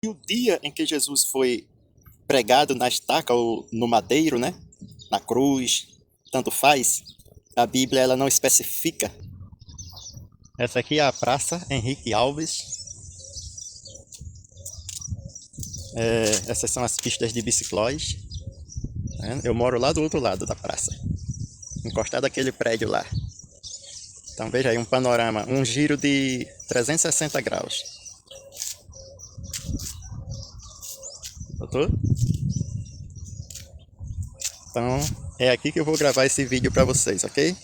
E o dia em que Jesus foi pregado na estaca ou no madeiro, né? Na cruz, tanto faz, a Bíblia ela não especifica. Essa aqui é a Praça Henrique Alves. Essas são as pistas de biciclóis. Né? Eu moro lá do outro lado da praça, encostado naquele prédio lá. Então veja aí um panorama, um giro de 360 graus. Doutor? Então é aqui que eu vou gravar esse vídeo para vocês, ok?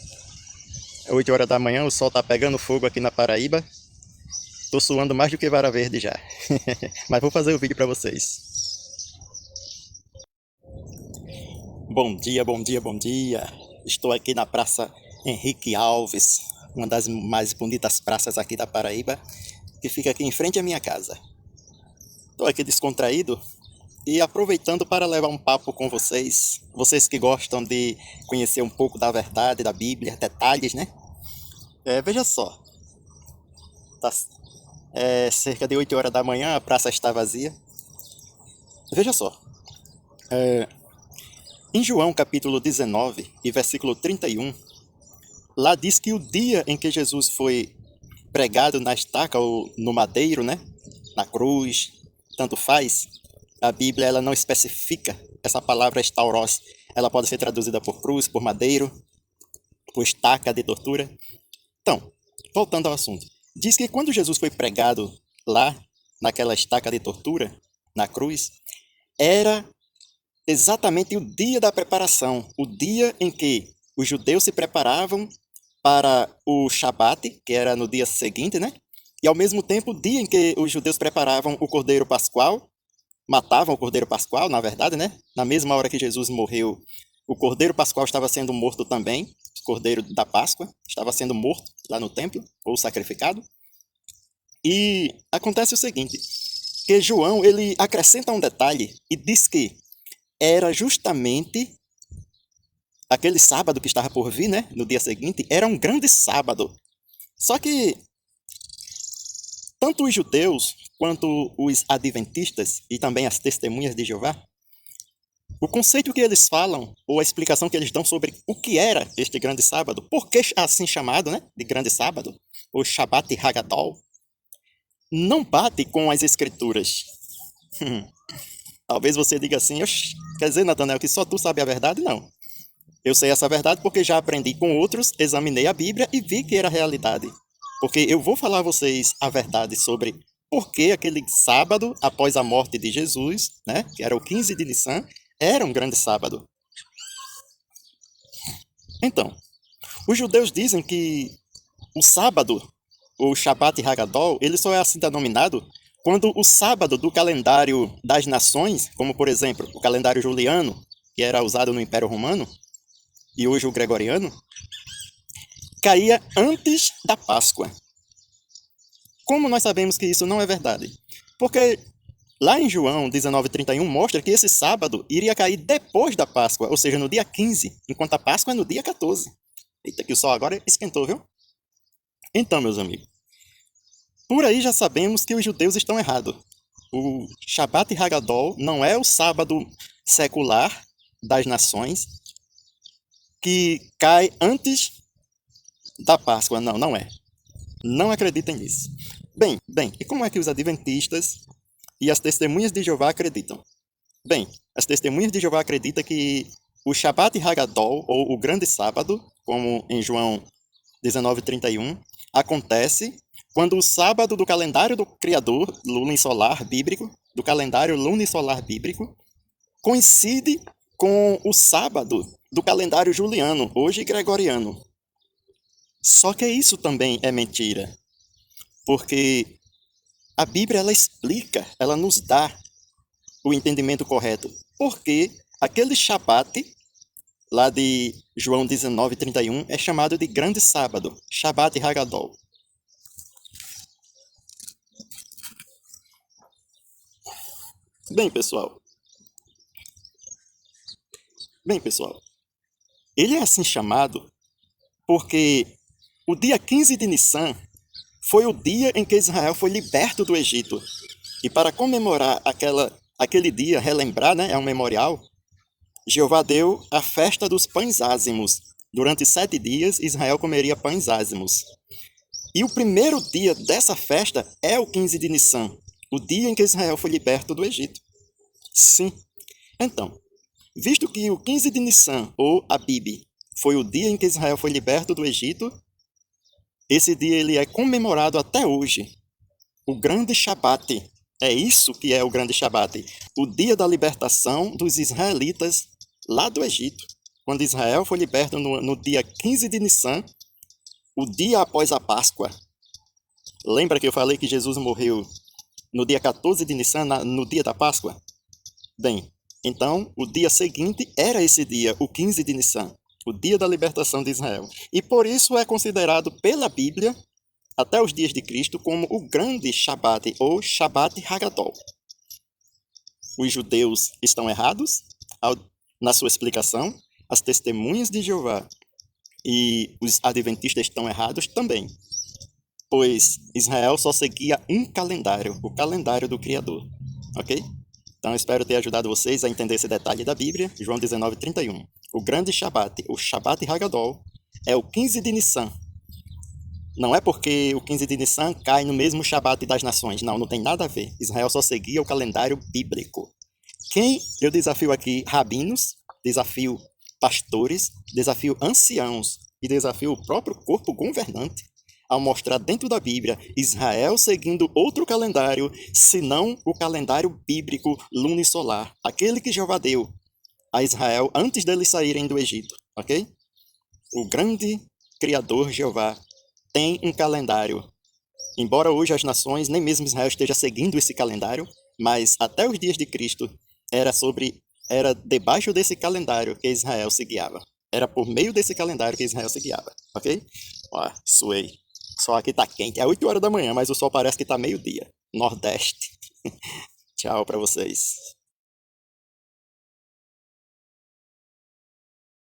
É 8 horas da manhã, o sol tá pegando fogo aqui na Paraíba. Tô suando mais do que vara verde já. Mas vou fazer o vídeo para vocês. Bom dia, bom dia, bom dia. Estou aqui na Praça Henrique Alves, uma das mais bonitas praças aqui da Paraíba, que fica aqui em frente à minha casa. Estou aqui descontraído e aproveitando para levar um papo com vocês, vocês que gostam de conhecer um pouco da verdade, da Bíblia, detalhes, né? Veja só, tá, cerca de 8 horas da manhã, a praça está vazia. Veja só, em João capítulo 19 e versículo 31, lá diz que o dia em que Jesus foi pregado na estaca ou no madeiro, né? Na cruz, tanto faz, a Bíblia ela não especifica. Essa palavra estauros, ela pode ser traduzida por cruz, por madeiro, por estaca de tortura. Então, voltando ao assunto, diz que quando Jesus foi pregado lá, naquela estaca de tortura, na cruz, era exatamente o dia da preparação, o dia em que os judeus se preparavam para o Shabat, que era no dia seguinte, né? E ao mesmo tempo, o dia em que os judeus preparavam o Cordeiro Pascual, matavam o Cordeiro Pascual, na verdade, né? Na mesma hora que Jesus morreu, o Cordeiro Pascual estava sendo morto também, o Cordeiro da Páscoa estava sendo morto lá no templo, ou sacrificado. E acontece o seguinte, que João, ele acrescenta um detalhe e diz que era justamente aquele sábado que estava por vir, né? No dia seguinte, era um grande sábado. Só que tanto os judeus quanto os adventistas e também as testemunhas de Jeová, o conceito que eles falam, ou a explicação que eles dão sobre o que era este grande sábado, por que assim chamado, né? De grande sábado, ou Shabbat Hagadol, não bate com as escrituras. Talvez você diga assim, quer dizer, Natanael, que só tu sabe a verdade? Não. Eu sei essa verdade porque já aprendi com outros, examinei a Bíblia e vi que era realidade. Porque eu vou falar a vocês a verdade sobre por que aquele sábado, após a morte de Jesus, né, que era o 15 de Nissan, era um grande sábado. Então, os judeus dizem que o sábado, o Shabbat Hagadol, ele só é assim denominado quando o sábado do calendário das nações, como por exemplo o calendário juliano, que era usado no Império Romano, e hoje o gregoriano, caía antes da Páscoa. Como nós sabemos que isso não é verdade? Porque lá em João 19:31 mostra que esse sábado iria cair depois da Páscoa, ou seja, no dia 15, enquanto a Páscoa é no dia 14. Eita, que o sol agora esquentou, viu? Então, meus amigos, por aí já sabemos que os judeus estão errados. O Shabbat Hagadol não é o sábado secular das nações que cai antes da Páscoa. Não, não é. Não acreditem nisso. Bem, e como é que os adventistas e as testemunhas de Jeová acreditam? Bem, as testemunhas de Jeová acreditam que o Shabbat Hagadol, ou o Grande Sábado, como em João 19:31, acontece quando o sábado do calendário do Criador, lunisolar bíblico, do calendário lunisolar bíblico, coincide com o sábado do calendário juliano, hoje gregoriano. Só que isso também é mentira, porque a Bíblia ela explica, ela nos dá o entendimento correto. Porque aquele Shabat, lá de João 19:31, é chamado de Grande Sábado, Shabbat Hagadol. Bem, pessoal. Bem, pessoal, ele é assim chamado porque o dia 15 de Nissan foi o dia em que Israel foi liberto do Egito. E para comemorar aquele dia, relembrar, né, é um memorial, Jeová deu a festa dos pães ázimos. Durante 7 dias, Israel comeria pães ázimos. E o primeiro dia dessa festa é o 15 de Nissan, o dia em que Israel foi liberto do Egito. Sim. Então, visto que o 15 de Nissan, ou Abib, foi o dia em que Israel foi liberto do Egito, esse dia ele é comemorado até hoje. O grande Shabat. É isso que é o grande Shabat. O dia da libertação dos israelitas lá do Egito. Quando Israel foi liberto no dia 15 de Nissan, o dia após a Páscoa. Lembra que eu falei que Jesus morreu no dia 14 de Nissan, no dia da Páscoa? Bem, então o dia seguinte era esse dia, o 15 de Nissan, o dia da libertação de Israel. E por isso é considerado pela Bíblia, até os dias de Cristo, como o grande Shabat, ou Shabat Hagadol. Os judeus estão errados na sua explicação, as testemunhas de Jeová e os adventistas estão errados também, pois Israel só seguia um calendário, o calendário do Criador, ok? Então espero ter ajudado vocês a entender esse detalhe da Bíblia, João 19:31. O grande Shabat, o Shabat Hagadol, é o 15 de Nissan. Não é porque o 15 de Nissan cai no mesmo Shabat das nações, não tem nada a ver. Israel só seguia o calendário bíblico. Eu desafio aqui rabinos, desafio pastores, desafio anciãos e desafio o próprio corpo governante ao mostrar dentro da Bíblia Israel seguindo outro calendário, senão o calendário bíblico lunisolar, aquele que Jeová deu a Israel antes deles saírem do Egito, ok? O grande Criador Jeová tem um calendário. Embora hoje as nações, nem mesmo Israel esteja seguindo esse calendário, mas até os dias de Cristo era debaixo desse calendário que Israel se guiava. Era por meio desse calendário que Israel se guiava, ok? Ó, suei. O sol aqui tá quente. É 8 horas da manhã, mas o sol parece que tá meio-dia. Nordeste. Tchau pra vocês.